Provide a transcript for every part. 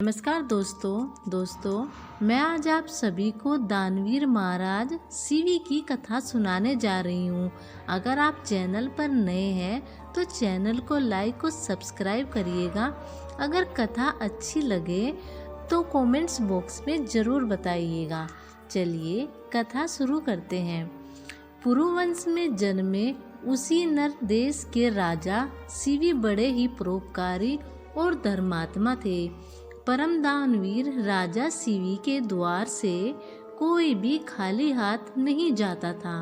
नमस्कार दोस्तों मैं आज आप सभी को दानवीर महाराज शिवी की कथा सुनाने जा रही हूँ। अगर आप चैनल पर नए हैं तो चैनल को लाइक और सब्सक्राइब करिएगा। अगर कथा अच्छी लगे तो कमेंट्स बॉक्स में ज़रूर बताइएगा। चलिए कथा शुरू करते हैं। पुरुवंश में जन्मे उसी नर देश के राजा शिवी बड़े ही परोपकारी और धर्मात्मा थे। परम दानवीर राजा शिवी के द्वार से कोई भी खाली हाथ नहीं जाता था।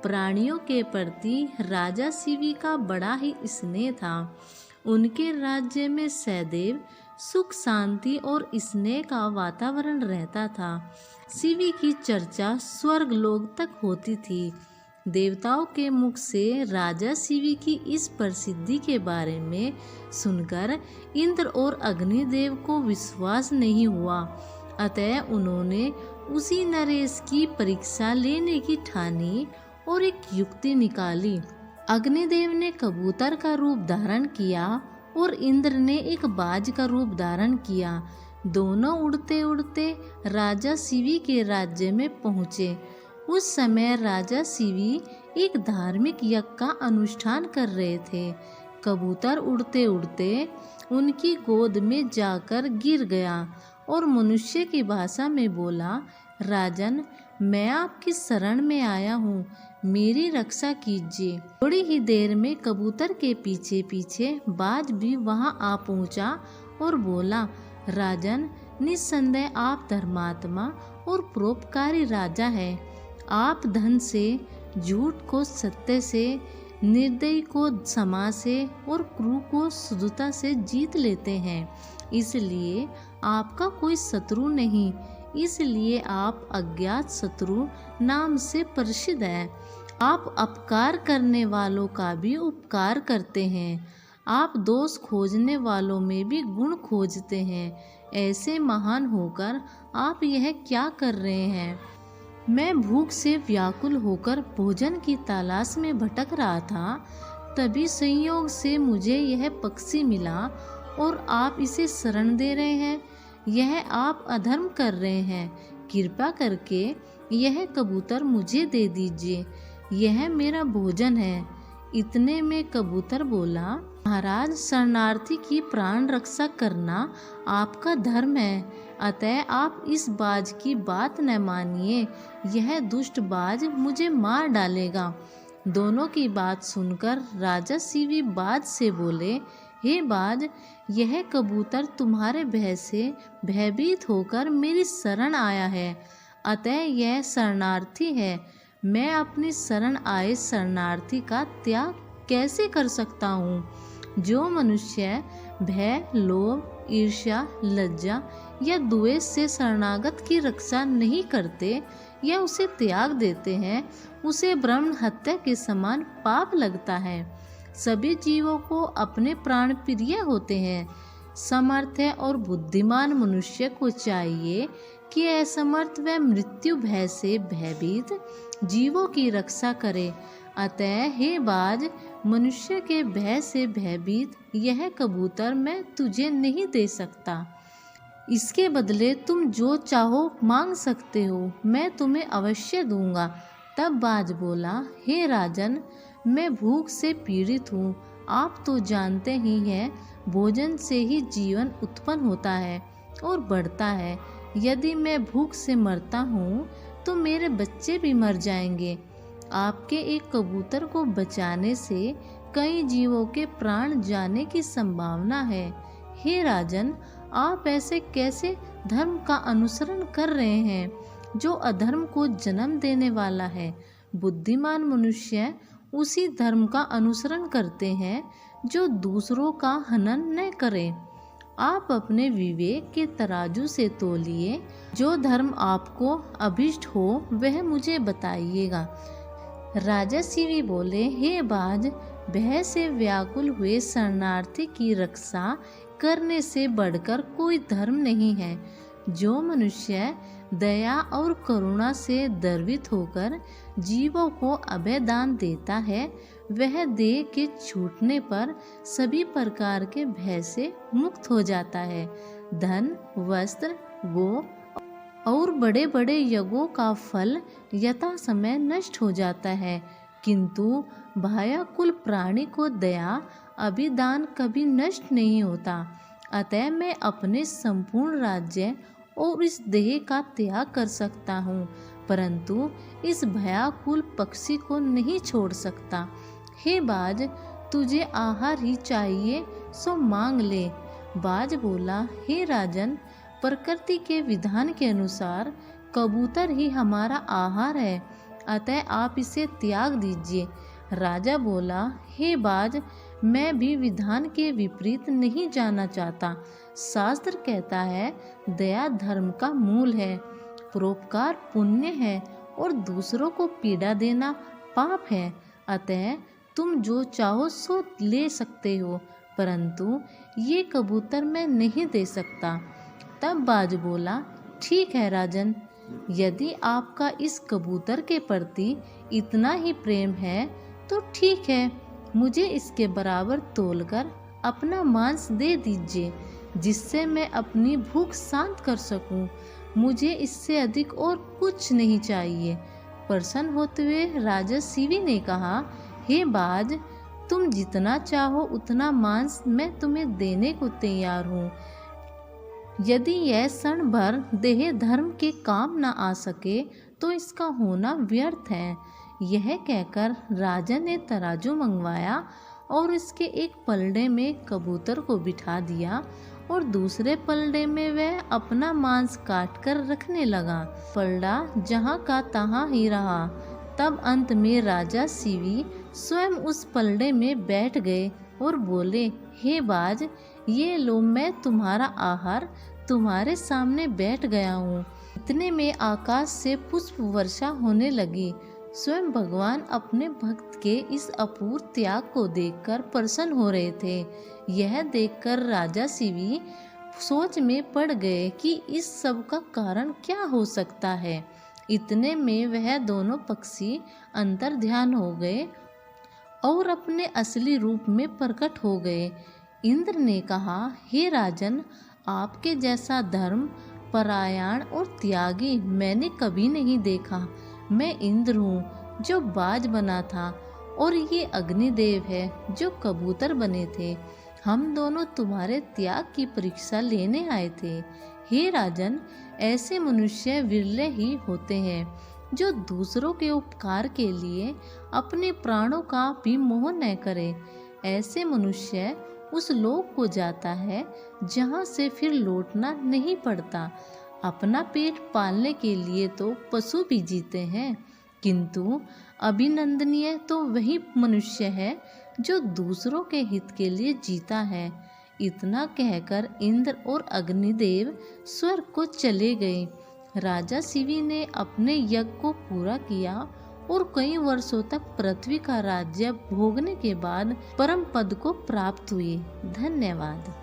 प्राणियों के प्रति राजा शिवी का बड़ा ही स्नेह था। उनके राज्य में सदैव सुख शांति और स्नेह का वातावरण रहता था। शिवी की चर्चा स्वर्ग लोक तक होती थी। देवताओं के मुख से राजा शिवी की इस प्रसिद्धि के बारे में सुनकर इंद्र और अग्निदेव को विश्वास नहीं हुआ। अतः उन्होंने उसी नरेश की परीक्षा लेने की ठानी और एक युक्ति निकाली। अग्निदेव ने कबूतर का रूप धारण किया और इंद्र ने एक बाज का रूप धारण किया। दोनों उड़ते उड़ते राजा शिवी के राज्य में पहुँचे। उस समय राजा शिवी एक धार्मिक यज्ञ का अनुष्ठान कर रहे थे। कबूतर उड़ते उड़ते उनकी गोद में जाकर गिर गया और मनुष्य की भाषा में बोला, राजन, मैं आपकी शरण में आया हूँ, मेरी रक्षा कीजिए। थोड़ी ही देर में कबूतर के पीछे पीछे बाज भी वहाँ आ पहुँचा और बोला, राजन, निस्संदेह आप धर्मात्मा और परोपकारी राजा है। आप धन से, झूठ को सत्य से, निर्दयी को क्षमा से और क्रूर को शुद्धता से जीत लेते हैं। इसलिए आपका कोई शत्रु नहीं। इसलिए आप अज्ञात शत्रु नाम से प्रसिद्ध हैं। आप अपकार करने वालों का भी उपकार करते हैं। आप दोष खोजने वालों में भी गुण खोजते हैं। ऐसे महान होकर आप यह क्या कर रहे हैं? मैं भूख से व्याकुल होकर भोजन की तलाश में भटक रहा था। तभी संयोग से मुझे यह पक्षी मिला और आप इसे शरण दे रहे हैं। यह आप अधर्म कर रहे हैं। कृपा करके यह कबूतर मुझे दे दीजिए। यह मेरा भोजन है। इतने में कबूतर बोला, महाराज, शरणार्थी की प्राण रक्षा करना आपका धर्म है। अतः आप इस बाज की बात न मानिए। यह दुष्ट बाज मुझे मार डालेगा। दोनों की बात सुनकर राजा शिवी बाज से बोले, हे बाज, यह कबूतर तुम्हारे भय से भयभीत होकर मेरी शरण आया है। अतः यह शरणार्थी है। मैं अपनी शरण आए शरणार्थी का त्याग कैसे कर सकता हूँ? जो मनुष्य भय, लोभ, ईर्ष्या, लज्जा या द्वेष से शरणागत की रक्षा नहीं करते या उसे त्याग देते हैं, उसे ब्रह्म हत्या के समान पाप लगता है। सभी जीवों को अपने प्राण प्रिय होते हैं। समर्थ और बुद्धिमान मनुष्य को चाहिए कि असमर्थ व मृत्यु भय से भयभीत जीवों की रक्षा करे। अतः हे बाज, मनुष्य के भय से भयभीत यह कबूतर मैं तुझे नहीं दे सकता। इसके बदले तुम जो चाहो मांग सकते हो, मैं तुम्हें अवश्य दूंगा। तब बाज बोला, हे राजन, मैं भूख से पीड़ित हूँ। आप तो जानते ही हैं, भोजन से ही जीवन उत्पन्न होता है और बढ़ता है। यदि मैं भूख से मरता हूँ तो मेरे बच्चे भी मर जाएंगे। आपके एक कबूतर को बचाने से कई जीवों के प्राण जाने की संभावना है। हे राजन, आप ऐसे कैसे धर्म का अनुसरण कर रहे हैं जो अधर्म को जन्म देने वाला है? बुद्धिमान मनुष्य उसी धर्म का अनुसरण करते हैं जो दूसरों का हनन न करे। आप अपने विवेक के तराजू से तोलिए। जो धर्म आपको अभिष्ट हो वह मुझे बताइएगा। राजा शिवी बोले, हे बाज, भय से व्याकुल हुए शरणार्थी की रक्षा करने से बढ़कर कोई धर्म नहीं है। जो मनुष्य दया और करुणा से द्रवित होकर जीवों को अभय दान देता है, वह देह के छूटने पर सभी प्रकार के भय से मुक्त हो जाता है। धन, वस्त्र, गो और बड़े बड़े यज्ञों का फल यथा समय नष्ट हो जाता है, किंतु भायाकुल प्राणी को दया अभिदान कभी नष्ट नहीं होता। अतः मैं अपने संपूर्ण राज्य और इस देह का त्याग कर सकता हूँ, परंतु इस भयाकुल पक्षी को नहीं छोड़ सकता। हे बाज, तुझे आहार ही चाहिए सो मांग ले। बाज बोला, हे राजन, प्रकृति के विधान के अनुसार कबूतर ही हमारा आहार है, अतः आप इसे त्याग दीजिए। राजा बोला, हे बाज, मैं भी विधान के विपरीत नहीं जाना चाहता। शास्त्र कहता है दया धर्म का मूल है, परोपकार पुण्य है और दूसरों को पीड़ा देना पाप है। अतः तुम जो चाहो सो ले सकते हो, परंतु ये कबूतर मैं नहीं दे सकता। तब बाज बोला, ठीक है राजन, यदि आपका इस कबूतर के प्रति इतना ही प्रेम है तो ठीक है, मुझे इसके बराबर तोलकर अपना मांस दे दीजिए, जिससे मैं अपनी भूख शांत कर सकूं। मुझे इससे अधिक और कुछ नहीं चाहिए। प्रसन्न होते हुए राजा शिवी ने कहा, हे बाज, तुम जितना चाहो उतना मांस मैं तुम्हें देने को तैयार हूँ। यदि यह क्षण भर देह धर्म के काम न आ सके तो इसका होना व्यर्थ है। यह कहकर राजा ने तराजू मंगवाया और इसके एक पलड़े में कबूतर को बिठा दिया और दूसरे पलड़े में वह अपना मांस काट कर रखने लगा। पलड़ा जहाँ का तहाँ ही रहा। तब अंत में राजा शिवी स्वयं उस पलड़े में बैठ गए और बोले, हे बाज, ये लो, मैं तुम्हारा आहार तुम्हारे सामने बैठ गया हूँ। इतने में आकाश से पुष्प वर्षा होने लगी। स्वयं भगवान अपने भक्त के इस अपूर्व त्याग को देखकर प्रसन्न हो रहे थे। यह देखकर राजा शिवी सोच में पड़ गए कि इस सब का कारण क्या हो सकता है। इतने में वह दोनों पक्षी अंतर ध्यान हो गए और अपने असली रूप में प्रकट हो गए। इंद्र ने कहा, हे राजन, आपके जैसा धर्म परायण और त्यागी मैंने कभी नहीं देखा। मैं इंद्र हूँ जो बाज बना था और ये अग्निदेव है जो कबूतर बने थे। हम दोनों तुम्हारे त्याग की परीक्षा लेने आए थे। हे राजन, ऐसे मनुष्य विरले ही होते हैं जो दूसरों के उपकार के लिए अपने प्राणों का भी मोह न करे। ऐसे मनुष्य उस लोक को जाता है जहाँ से फिर लौटना नहीं पड़ता। अपना पेट पालने के लिए तो पशु भी जीते हैं, किंतु अभिनंदनीय तो वही मनुष्य है जो दूसरों के हित के लिए जीता है। इतना कहकर इंद्र और अग्निदेव स्वर्ग को चले गए। राजा शिवी ने अपने यज्ञ को पूरा किया और कई वर्षों तक पृथ्वी का राज्य भोगने के बाद परम पद को प्राप्त हुए। धन्यवाद।